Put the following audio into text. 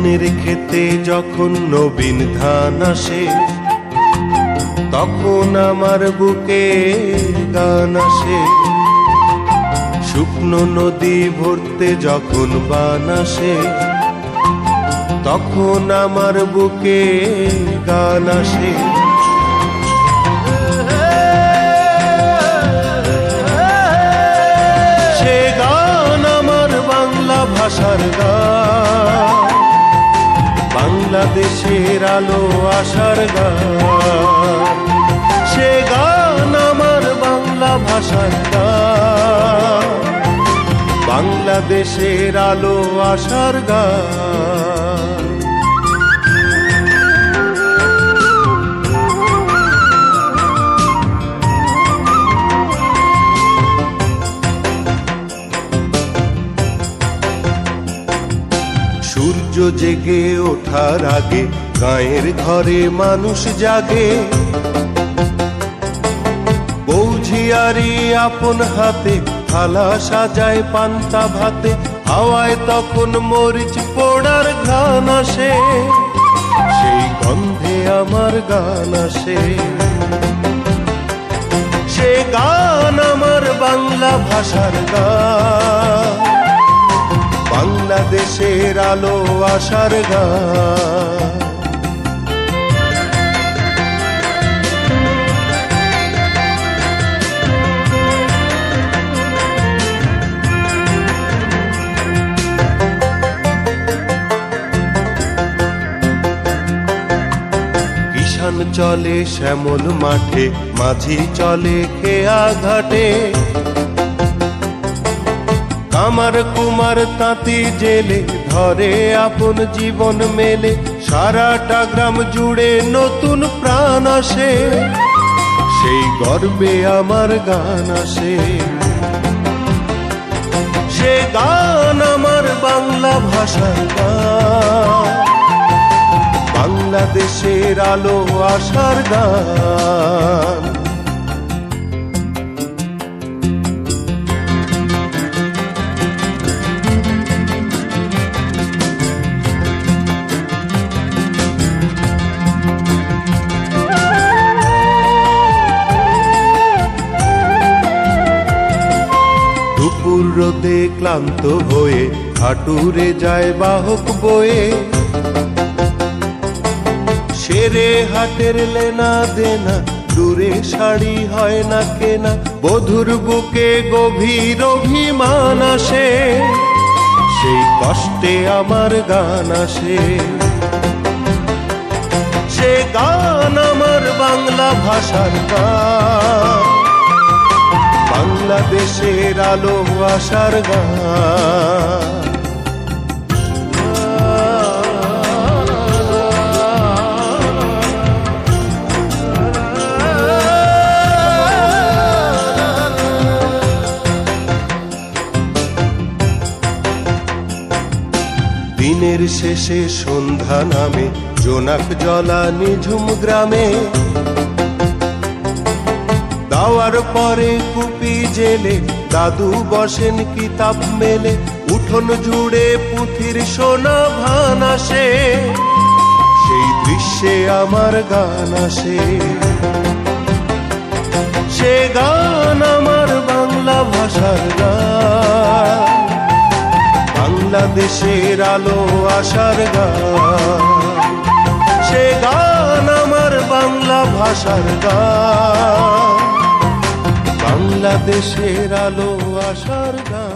ধানের খেতে যখন নবীন ধান আসে, তখন আমার বুকে গান আসে। শুকনো নদী ভরতে যখন বান আসে, তখন আমার বুকে গান আসে। সে গান আমার বাংলা ভাষার গান, বাংলাদেশের আলো আশার গান। সে গান আমার বাংলা ভাষার গান, বাংলাদেশের আলো আশার গান। সূর্য জেগে ওঠার আগে গায়ের ঘরে মানুষ জাগে। বৌঝিয়ারি আপন হাতে থালা সাজায় পান্তা ভাতে, হাওয়ায় তখন মরিচ পোড়ার ঘ্রাণ আসে। সেই গন্ধে আমার গান আসে। সে গান আমার বাংলা ভাষার গান, বাংলাদেশের আলো আশার গান। কিষান চলে শ্যামল মাঠে, মাঝি চলে খেয়া ঘাটে। কামার কুমার তাঁতি জেলে ধরে আপন জীবন মেলে। সারাটা গ্রাম জুড়ে নতুন প্রাণ আসে, সেই গর্বে আমার গান আসে। সে গান আমার বাংলা ভাষার গান, বাংলাদেশের আলো আশার গান। দুপুর রোদে ক্লান্ত হয়ে হাঁটুরে যায় বাহক বয়ে। সেরে হাটের লেনা দেনা, দূরে শাড়ি হয় না কেনা। বধুর বুকে গভীর অভিমান আসে, সেই কষ্টে আমার গান আসে। সে গান আমার বাংলা ভাষার গান, বাংলাদেশের আলো আশার গান। দিনের শেষে সন্ধ্যা নামে, জোনাক জলা নিঝুম গ্রামে। দাওয়ার পরে কুপি জেলে দাদু বসেন কিতাব মেলে। উঠোন জুড়ে পুঁথির সোনা ভান আসে, সেই দৃশ্যে আমার গান আসে। সে গান আমার বাংলা ভাষার গান, বাংলাদেশের আলো আশার গান। সে গান আমার বাংলা ভাষার গান, বাংলাদেশের আলো আশার গান।